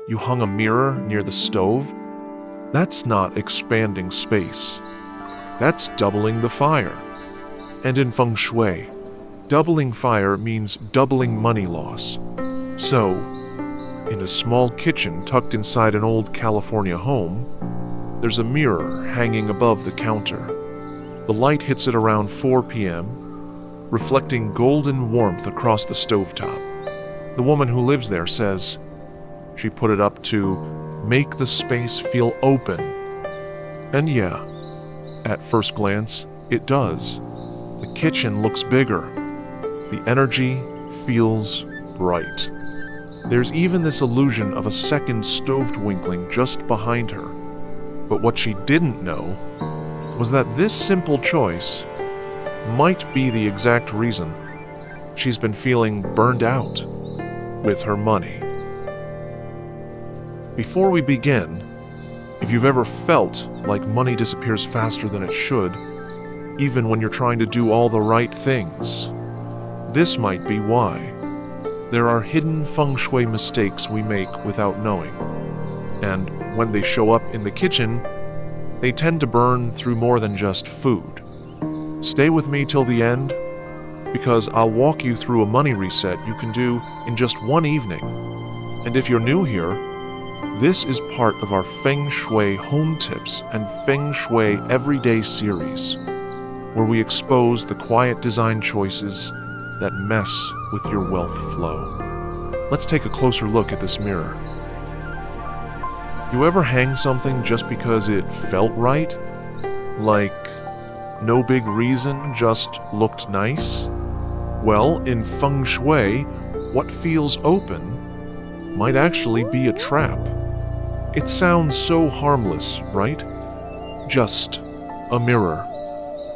you hung a mirror near the stove, that's not expanding space. That's doubling the fire. And in Feng Shui, doubling fire means doubling money loss. So, in a small kitchen tucked inside an old California home, there's a mirror hanging above the counter. The light hits it around 4 p.m., reflecting golden warmth across the stovetop. The woman who lives there says she put it up to make the space feel open. And yeah, at first glance, it does. The kitchen looks bigger. The energy feels bright. There's even this illusion of a second stove twinkling just behind her. But what she didn't know was that this simple choice might be the exact reason she's been feeling burned out with her money. Before we begin, if you've ever felt like money disappears faster than it should, even when you're trying to do all the right things, this might be why. There are hidden Feng Shui mistakes we make without knowing, and when they show up in the kitchen, they tend to burn through more than just food. Stay with me till the end, because I'll walk you through a money reset you can do in just one evening. And if you're new here, this is part of our Feng Shui Home Tips and Feng Shui Everyday series, where we expose the quiet design choices that mess with your wealth flow. Let's take a closer look at this mirror. You ever hang something just because it felt right? Like, no big reason, just looked nice? Well, in Feng Shui, what feels open might actually be a trap. It sounds so harmless, right? Just a mirror.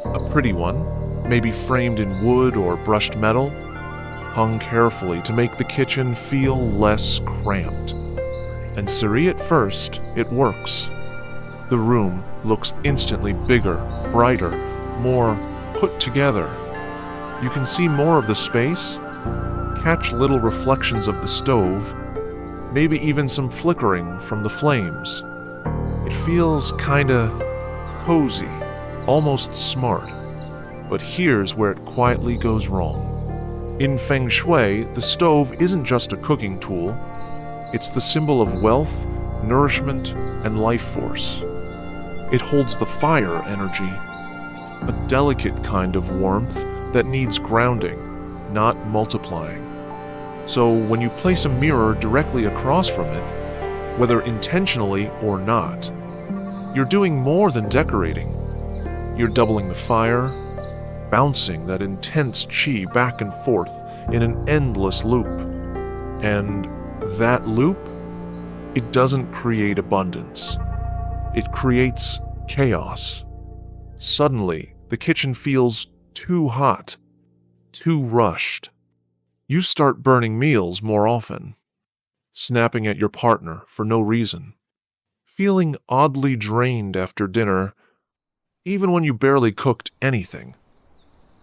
A pretty one, maybe framed in wood or brushed metal, hung carefully to make the kitchen feel less cramped. And Siri, at first, it works. The room looks instantly bigger, brighter, more put together. You can see more of the space, catch little reflections of the stove, maybe even some flickering from the flames. It feels kinda cozy, almost smart. But here's where it quietly goes wrong. In Feng Shui, the stove isn't just a cooking tool. It's the symbol of wealth, nourishment, and life force. It holds the fire energy, a delicate kind of warmth that needs grounding, not multiplying. So when you place a mirror directly across from it, whether intentionally or not, you're doing more than decorating. You're doubling the fire, bouncing that intense chi back and forth in an endless loop. And that loop, it doesn't create abundance. It creates chaos. Suddenly, the kitchen feels too hot, too rushed. You start burning meals more often, snapping at your partner for no reason, feeling oddly drained after dinner, even when you barely cooked anything.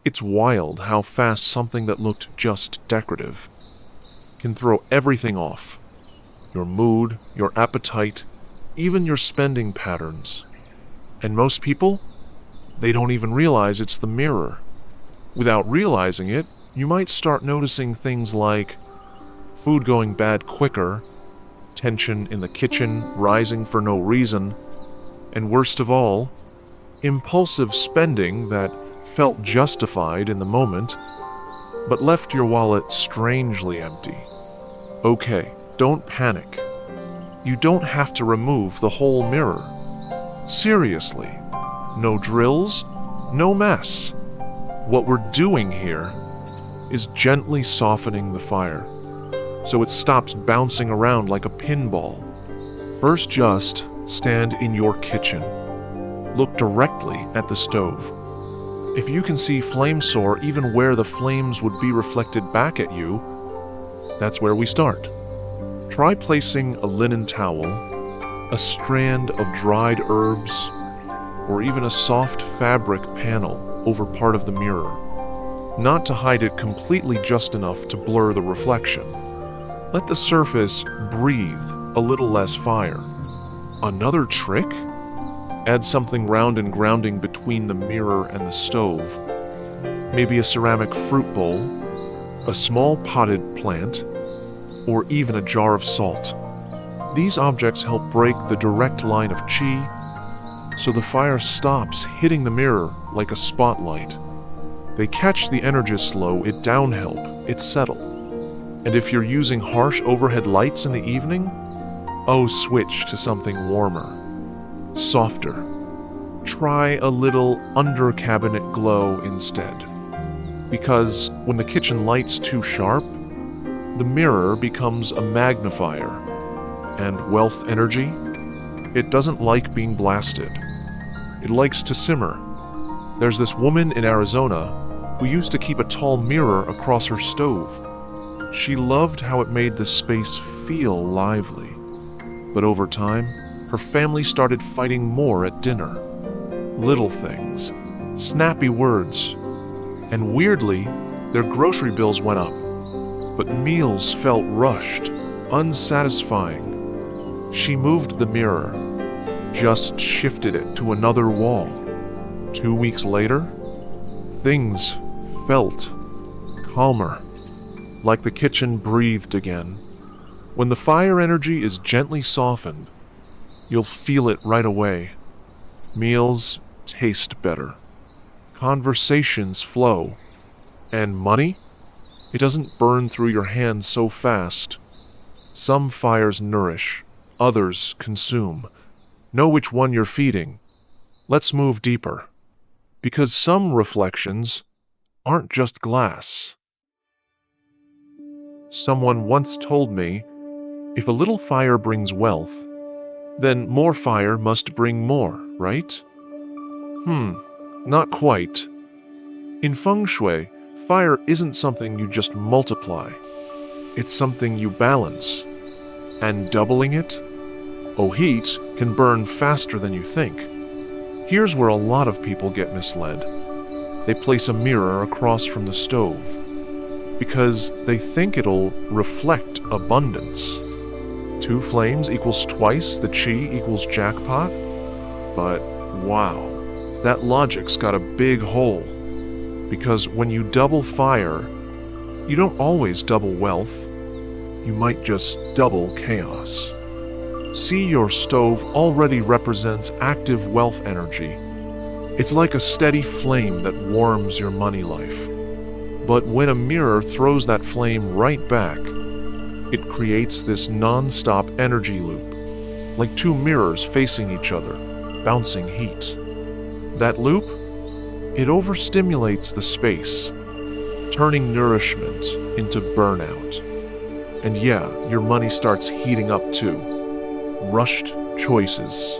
It's wild how fast something that looked just decorative can throw everything off. Your mood, your appetite, even your spending patterns. And most people, they don't even realize it's the mirror. Without realizing it, you might start noticing things like food going bad quicker, tension in the kitchen rising for no reason, and worst of all, impulsive spending that felt justified in the moment, but left your wallet strangely empty. Okay, don't panic. You don't have to remove the whole mirror. Seriously, no drills, no mess. What we're doing here is gently softening the fire, so it stops bouncing around like a pinball. First, just stand in your kitchen. Look directly at the stove. If you can see flame soar even where the flames would be reflected back at you, that's where we start. Try placing a linen towel, a strand of dried herbs, or even a soft fabric panel over part of the mirror. Not to hide it completely, just enough to blur the reflection. Let the surface breathe a little less fire. Another trick? Add something round and grounding between the mirror and the stove. Maybe a ceramic fruit bowl, a small potted plant, or even a jar of salt. These objects help break the direct line of qi, so the fire stops hitting the mirror like a spotlight. They catch the energy, slow it down, help it settle. And if you're using harsh overhead lights in the evening, switch to something warmer, softer. Try a little under-cabinet glow instead. Because when the kitchen light's too sharp, the mirror becomes a magnifier. And wealth energy, it doesn't like being blasted. It likes to simmer. There's this woman in Arizona who used to keep a tall mirror across her stove. She loved how it made the space feel lively. But over time, her family started fighting more at dinner. Little things, snappy words, and weirdly, their grocery bills went up. But meals felt rushed, unsatisfying. She moved the mirror, just shifted it to another wall. 2 weeks later, things felt calmer, like the kitchen breathed again. When the fire energy is gently softened, you'll feel it right away. Meals taste better. Conversations flow. And money? It doesn't burn through your hands so fast. Some fires nourish, others consume. Know which one you're feeding. Let's move deeper. Because some reflections aren't just glass. Someone once told me, if a little fire brings wealth, then more fire must bring more, right? Not quite. In Feng Shui, fire isn't something you just multiply. It's something you balance. And doubling it? Heat can burn faster than you think. Here's where a lot of people get misled. They place a mirror across from the stove because they think it'll reflect abundance. 2 flames equals twice the qi equals jackpot? But wow, that logic's got a big hole. Because when you double fire, you don't always double wealth. You might just double chaos. See, your stove already represents active wealth energy. It's like a steady flame that warms your money life. But when a mirror throws that flame right back, it creates this non-stop energy loop, like 2 mirrors facing each other, bouncing heat. That loop? It overstimulates the space, turning nourishment into burnout. And yeah, your money starts heating up too. Rushed choices,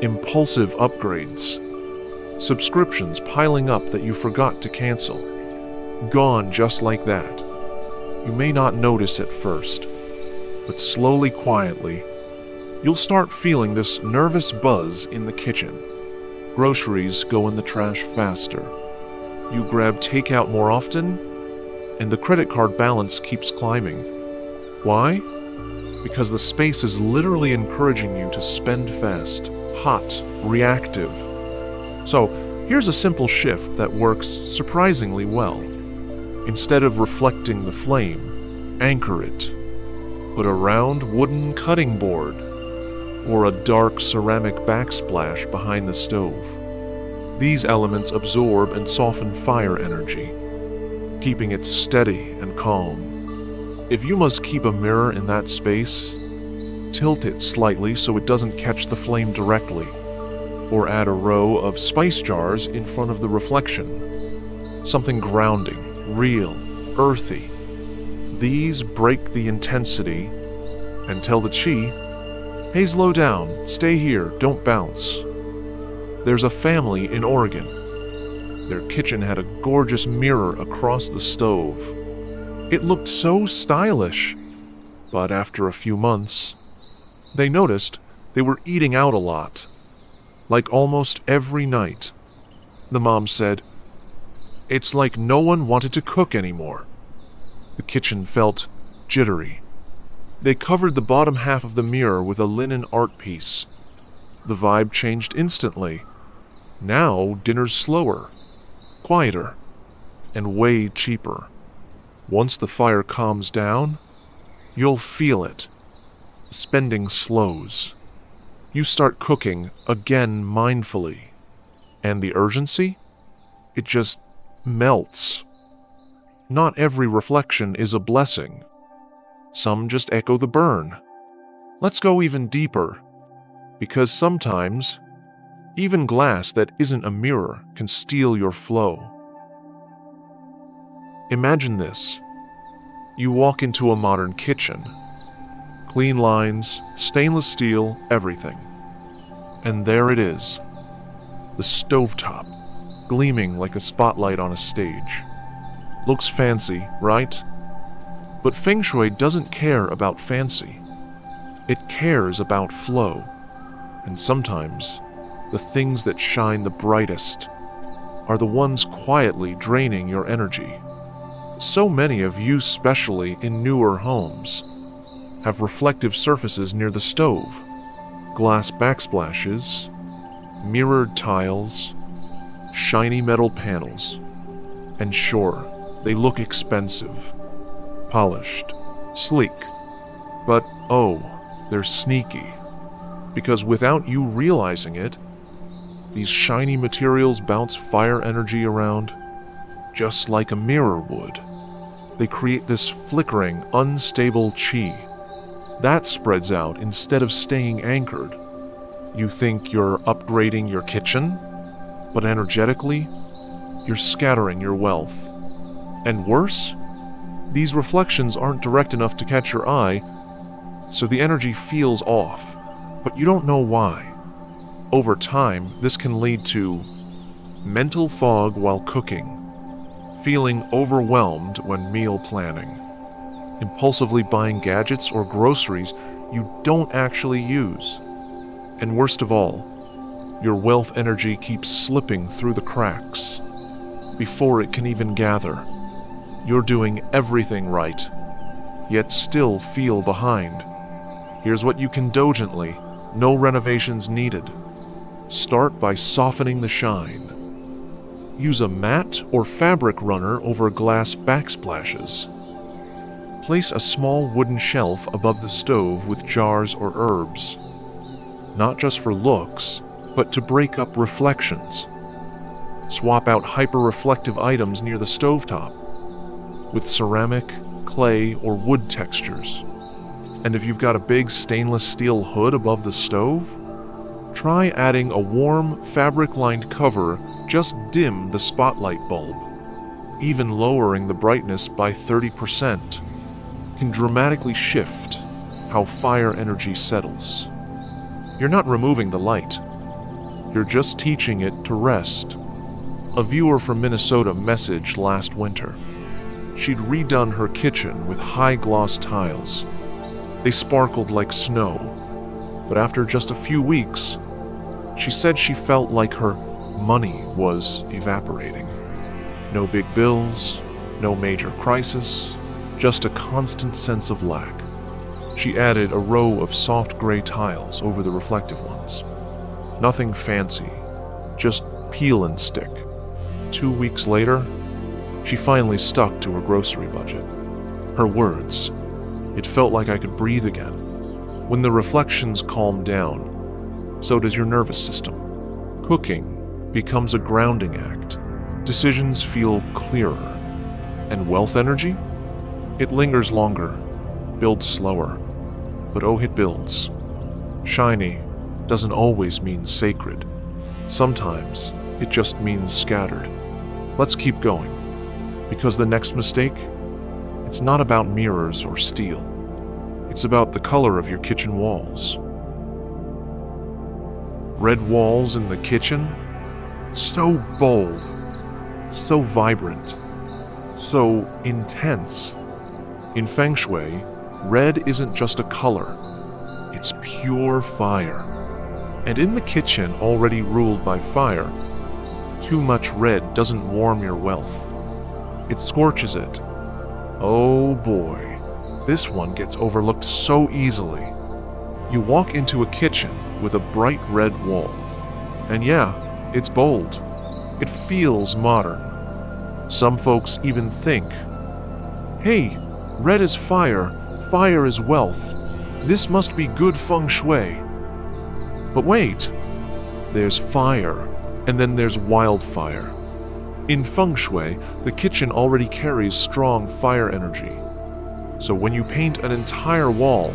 impulsive upgrades, subscriptions piling up that you forgot to cancel. Gone just like that. You may not notice at first, but slowly, quietly, you'll start feeling this nervous buzz in the kitchen. Groceries go in the trash faster. You grab takeout more often, and the credit card balance keeps climbing. Why? Because the space is literally encouraging you to spend fast, hot, reactive. So, here's a simple shift that works surprisingly well. Instead of reflecting the flame, anchor it. Put a round wooden cutting board or a dark ceramic backsplash behind the stove. These elements absorb and soften fire energy, keeping it steady and calm. If you must keep a mirror in that space, tilt it slightly so it doesn't catch the flame directly, or add a row of spice jars in front of the reflection. Something grounding, real, earthy. These break the intensity and tell the qi, hey, slow down, stay here, don't bounce. There's a family in Oregon. Their kitchen had a gorgeous mirror across the stove. It looked so stylish, but after a few months, they noticed they were eating out a lot, like almost every night. The mom said, it's like no one wanted to cook anymore. The kitchen felt jittery. They covered the bottom half of the mirror with a linen art piece. The vibe changed instantly. Now, dinner's slower, quieter, and way cheaper. Once the fire calms down, you'll feel it. Spending slows. You start cooking again mindfully. And the urgency? It just melts. Not every reflection is a blessing. Some just echo the burn. Let's go even deeper. Because sometimes, even glass that isn't a mirror can steal your flow. Imagine this. You walk into a modern kitchen. Clean lines, stainless steel, everything. And there it is. The stovetop, gleaming like a spotlight on a stage. Looks fancy, right? But Feng Shui doesn't care about fancy. It cares about flow. And sometimes, the things that shine the brightest are the ones quietly draining your energy. So many of you, especially in newer homes, have reflective surfaces near the stove, glass backsplashes, mirrored tiles, shiny metal panels. And sure, they look expensive, polished, sleek. But oh, they're sneaky. Because without you realizing it, these shiny materials bounce fire energy around, just like a mirror would. They create this flickering, unstable chi. That spreads out instead of staying anchored. You think you're upgrading your kitchen, but energetically, you're scattering your wealth. And worse, these reflections aren't direct enough to catch your eye, so the energy feels off, but you don't know why. Over time, this can lead to mental fog while cooking, feeling overwhelmed when meal planning, impulsively buying gadgets or groceries you don't actually use. And worst of all, your wealth energy keeps slipping through the cracks. Before it can even gather, you're doing everything right, yet still feel behind. Here's what you can do gently, no renovations needed. Start by softening the shine. Use a mat or fabric runner over glass backsplashes. Place a small wooden shelf above the stove with jars or herbs. Not just for looks, but to break up reflections. Swap out hyper-reflective items near the stovetop with ceramic, clay, or wood textures. And if you've got a big stainless steel hood above the stove, try adding a warm, fabric-lined cover. Just dim the spotlight bulb. Even lowering the brightness by 30% can dramatically shift how fire energy settles. You're not removing the light. You're just teaching it to rest. A viewer from Minnesota messaged last winter. She'd redone her kitchen with high-gloss tiles. They sparkled like snow, but after just a few weeks, she said she felt like her money was evaporating. No big bills, no major crisis, just a constant sense of lack. She added a row of soft gray tiles over the reflective ones. Nothing fancy, just peel and stick. 2 weeks later, she finally stuck to her grocery budget. Her words, "It felt like I could breathe again." When the reflections calm down, so does your nervous system. Cooking becomes a grounding act. Decisions feel clearer. And wealth energy? It lingers longer, builds slower. But oh, it builds. Shiny doesn't always mean sacred. Sometimes it just means scattered. Let's keep going. Because the next mistake, it's not about mirrors or steel. It's about the color of your kitchen walls. Red walls in the kitchen? So bold, so vibrant, so intense. In Feng Shui, red isn't just a color, it's pure fire. And in the kitchen already ruled by fire, too much red doesn't warm your wealth. It scorches it. Oh boy. This one gets overlooked so easily. You walk into a kitchen with a bright red wall. And yeah, it's bold. It feels modern. Some folks even think, hey, red is fire, fire is wealth. This must be good feng shui. But wait, there's fire, and then there's wildfire. In feng shui, the kitchen already carries strong fire energy. So when you paint an entire wall,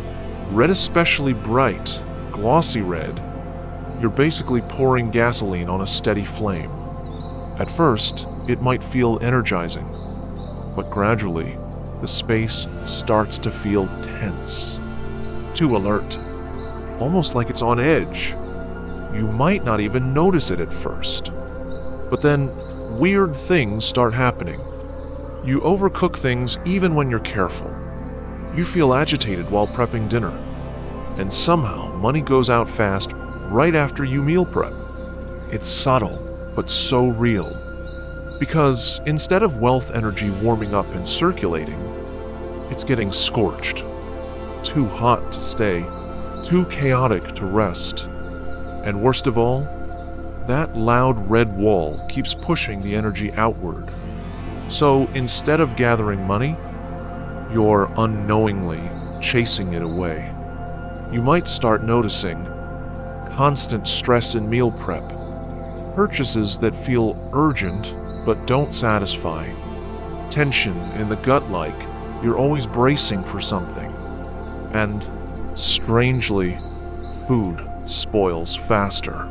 red especially bright, glossy red, you're basically pouring gasoline on a steady flame. At first, it might feel energizing, but gradually, the space starts to feel tense, too alert, almost like it's on edge. You might not even notice it at first. But then, weird things start happening. You overcook things even when you're careful. You feel agitated while prepping dinner. And somehow, money goes out fast right after you meal prep. It's subtle, but so real. Because instead of wealth energy warming up and circulating, it's getting scorched. Too hot to stay, too chaotic to rest. And worst of all, that loud red wall keeps pushing the energy outward. So instead of gathering money, you're unknowingly chasing it away. You might start noticing constant stress in meal prep, purchases that feel urgent but don't satisfy, tension in the gut like you're always bracing for something, and strangely, food spoils faster,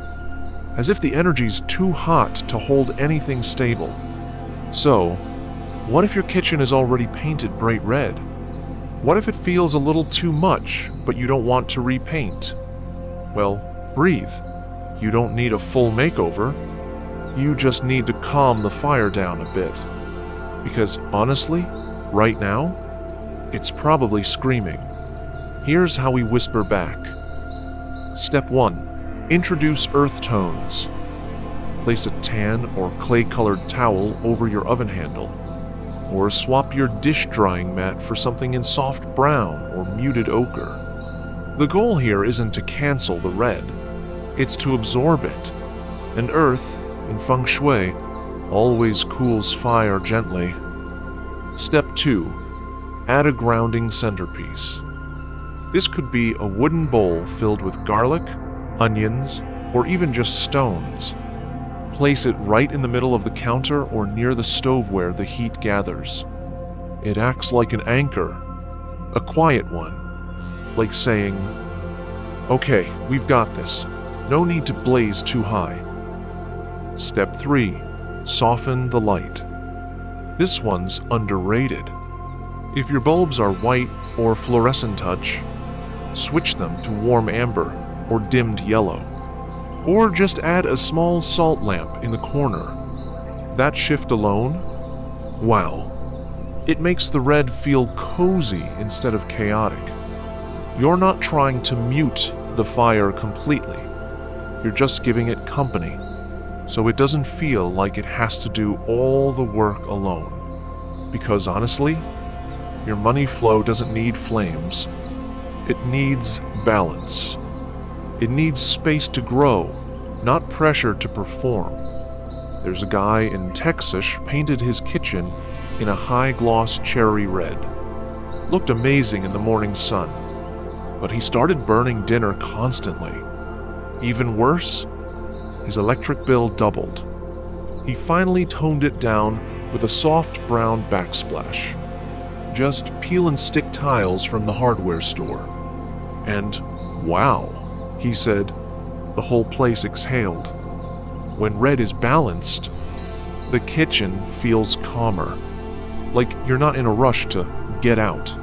as if the energy's too hot to hold anything stable. So, what if your kitchen is already painted bright red? What if it feels a little too much, but you don't want to repaint? Well, breathe. You don't need a full makeover. You just need to calm the fire down a bit. Because honestly, right now, it's probably screaming. Here's how we whisper back. Step 1. Introduce earth tones. Place a tan or clay-colored towel over your oven handle. Or swap your dish drying mat for something in soft brown or muted ochre. The goal here isn't to cancel the red. It's to absorb it. And earth, in feng shui, always cools fire gently. Step 2. Add a grounding centerpiece. This could be a wooden bowl filled with garlic, onions, or even just stones. Place it right in the middle of the counter or near the stove where the heat gathers. It acts like an anchor, a quiet one, like saying, okay, we've got this. No need to blaze too high. Step 3. Soften the light. This one's underrated. If your bulbs are white or fluorescent touch, switch them to warm amber or dimmed yellow. Or just add a small salt lamp in the corner. That shift alone, wow. It makes the red feel cozy instead of chaotic. You're not trying to mute the fire completely. You're just giving it company, so it doesn't feel like it has to do all the work alone. Because honestly, your money flow doesn't need flames. It needs balance. It needs space to grow, not pressure to perform. There's a guy in Texas painted his kitchen in a high-gloss cherry red. Looked amazing in the morning sun, but he started burning dinner constantly. Even worse, his electric bill doubled. He finally toned it down with a soft brown backsplash. Just peel and stick tiles from the hardware store. And wow, he said, the whole place exhaled. When red is balanced, the kitchen feels calmer. Like you're not in a rush to get out.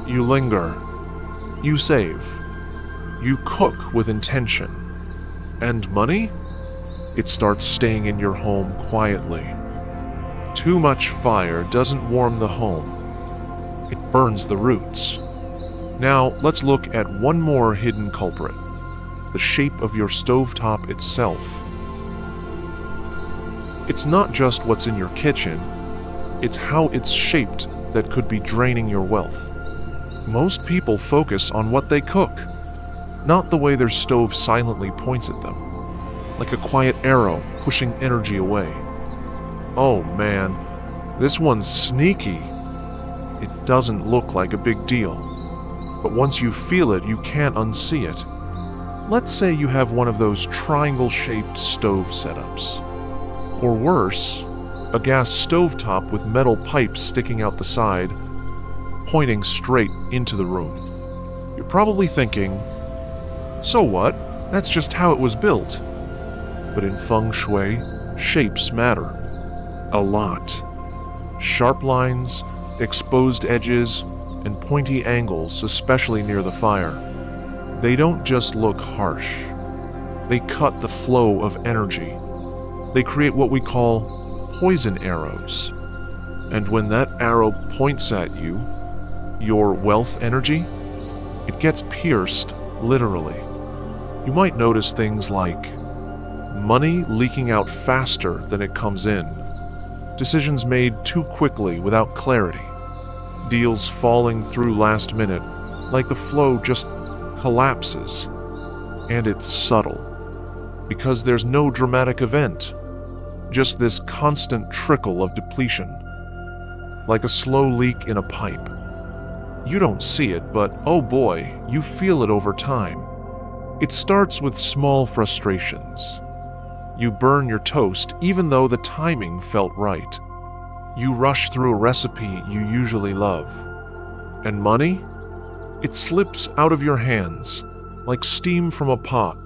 You linger. You save. You cook with intention. And money? It starts staying in your home quietly. Too much fire doesn't warm the home. It burns the roots. Now, let's look at one more hidden culprit. The shape of your stovetop itself. It's not just what's in your kitchen, it's how it's shaped that could be draining your wealth. Most people focus on what they cook, not the way their stove silently points at them, like a quiet arrow pushing energy away. Oh man, this one's sneaky. It doesn't look like a big deal, but once you feel it, you can't unsee it. Let's say you have one of those triangle-shaped stove setups. Or worse, a gas stovetop with metal pipes sticking out the side, pointing straight into the room. You're probably thinking, so what? That's just how it was built. But in Feng Shui, shapes matter. A lot. Sharp lines, exposed edges, and pointy angles, especially near the fire. They don't just look harsh. They cut the flow of energy. They create what we call poison arrows. And when that arrow points at you, your wealth energy, it gets pierced, literally. You might notice things like money leaking out faster than it comes in, decisions made too quickly without clarity, deals falling through last minute like the flow just collapses. And it's subtle, because there's no dramatic event, just this constant trickle of depletion, like a slow leak in a pipe. You don't see it, but oh boy, you feel it over time. It starts with small frustrations. You burn your toast even though the timing felt right. You rush through a recipe you usually love. And money? It slips out of your hands, like steam from a pot.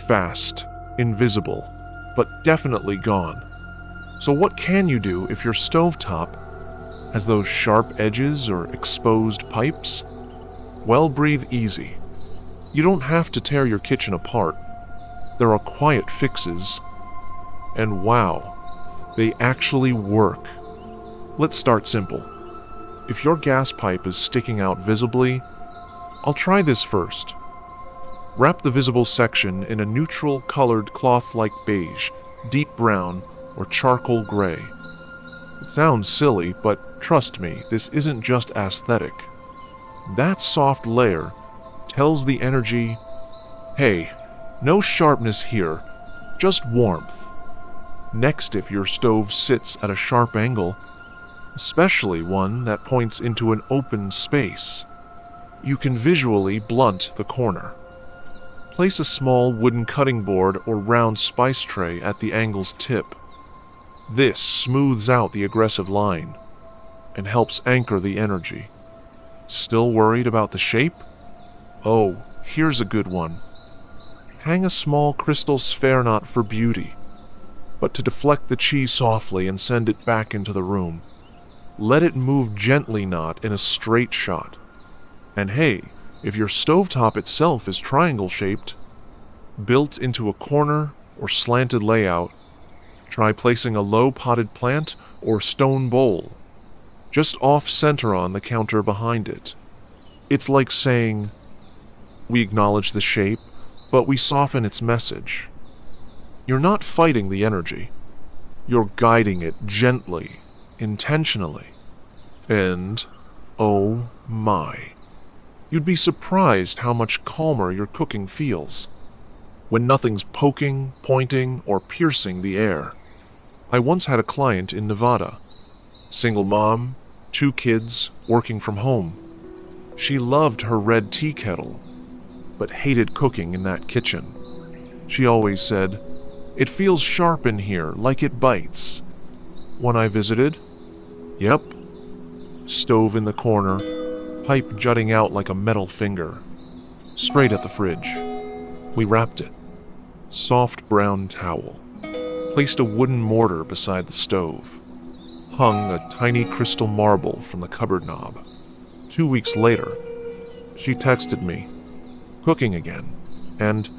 Fast, invisible, but definitely gone. So what can you do if your stovetop has those sharp edges or exposed pipes? Well, breathe easy. You don't have to tear your kitchen apart. There are quiet fixes. And wow, they actually work. Let's start simple. If your gas pipe is sticking out visibly, I'll try this first. Wrap the visible section in a neutral colored cloth-like beige, deep brown, or charcoal gray. It sounds silly, but trust me, this isn't just aesthetic. That soft layer tells the energy, hey, no sharpness here, just warmth. Next, if your stove sits at a sharp angle, especially one that points into an open space, you can visually blunt the corner. Place a small wooden cutting board or round spice tray at the angle's tip. This smooths out the aggressive line and helps anchor the energy. Still worried about the shape? Oh, here's a good one. Hang a small crystal sphere knot for beauty, but to deflect the chi softly and send it back into the room. Let it move gently, not in a straight shot. And hey, if your stovetop itself is triangle-shaped, built into a corner or slanted layout, try placing a low potted plant or stone bowl, just off-center on the counter behind it. It's like saying, we acknowledge the shape, but we soften its message. You're not fighting the energy. You're guiding it gently, intentionally. And, oh my, you'd be surprised how much calmer your cooking feels when nothing's poking, pointing, or piercing the air. I once had a client in Nevada. Single mom, 2 kids, working from home. She loved her red tea kettle, but hated cooking in that kitchen. She always said, "It feels sharp in here, like it bites." When I visited, yep, stove in the corner, pipe jutting out like a metal finger, straight at the fridge. We wrapped it. Soft brown towel. Placed a wooden mortar beside the stove. Hung a tiny crystal marble from the cupboard knob. 2 weeks later, she texted me, cooking again, and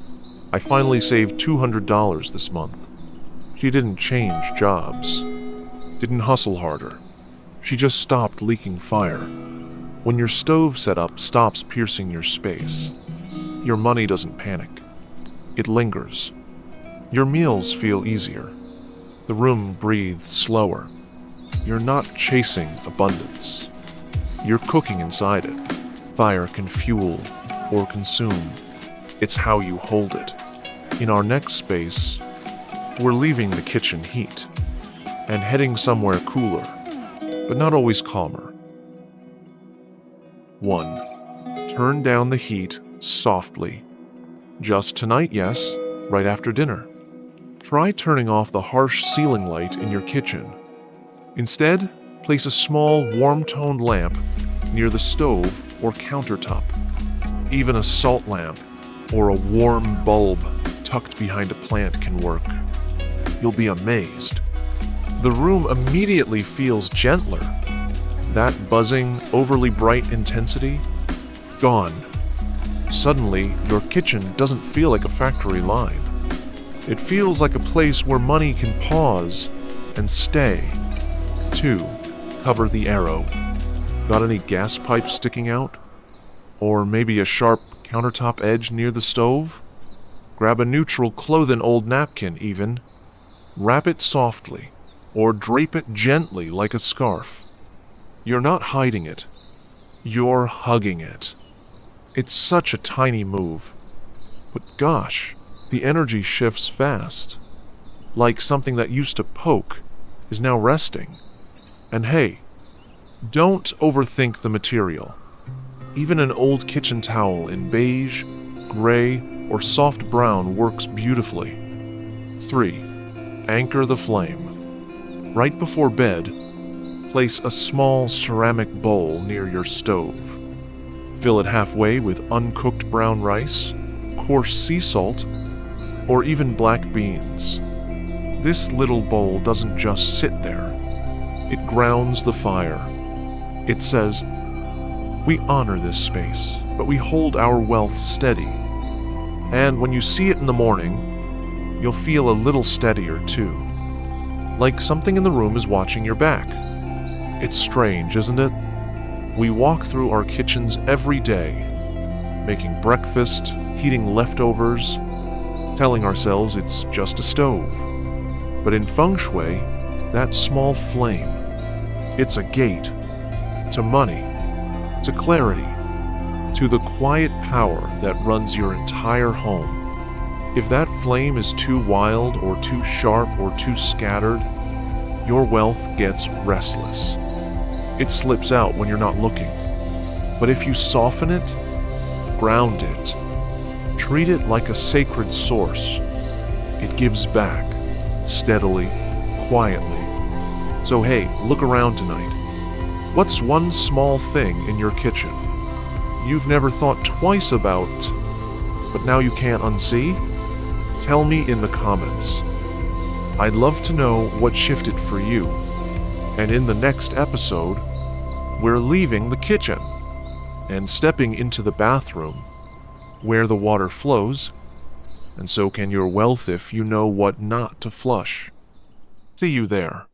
I finally saved $200 this month. She didn't change jobs, didn't hustle harder. She just stopped leaking fire. When your stove setup stops piercing your space, your money doesn't panic. It lingers. Your meals feel easier. The room breathes slower. You're not chasing abundance. You're cooking inside it. fire can fuel or consume. It's how you hold it. In our next space, we're leaving the kitchen heat and heading somewhere cooler, but not always calmer. 1. Turn down the heat softly. Just tonight, yes, right after dinner. Try turning off the harsh ceiling light in your kitchen. Instead, place a small, warm-toned lamp near the stove or countertop. Even a salt lamp or a warm bulb tucked behind a plant can work. You'll be amazed. The room immediately feels gentler. That buzzing, overly bright intensity, gone. Suddenly, your kitchen doesn't feel like a factory line. It feels like a place where money can pause and stay. 2. Cover the arrow. Got any gas pipes sticking out? Or maybe a sharp countertop edge near the stove? Grab a neutral cloth-in old napkin even. Wrap it softly, or drape it gently like a scarf. You're not hiding it. You're hugging it. It's such a tiny move. But gosh, the energy shifts fast. Like something that used to poke is now resting. And hey, don't overthink the material. Even an old kitchen towel in beige, gray, or soft brown works beautifully. 3. Anchor the flame. Right before bed, place a small ceramic bowl near your stove. Fill it halfway with uncooked brown rice, coarse sea salt, or even black beans. This little bowl doesn't just sit there. It grounds the fire. It says, we honor this space, but we hold our wealth steady. And when you see it in the morning, you'll feel a little steadier too. Like something in the room is watching your back. It's strange, isn't it? We walk through our kitchens every day, making breakfast, heating leftovers, telling ourselves it's just a stove. But in Feng Shui, that small flame, it's a gate to money, to clarity, to the quiet power that runs your entire home. If that flame is too wild or too sharp or too scattered, your wealth gets restless. It slips out when you're not looking. But if you soften it, ground it, treat it like a sacred source, it gives back, steadily, quietly. So hey, look around tonight. What's one small thing in your kitchen you've never thought twice about, but now you can't unsee? Tell me in the comments. I'd love to know what shifted for you. And in the next episode, we're leaving the kitchen and stepping into the bathroom, where the water flows, and so can your wealth if you know what not to flush. See you there.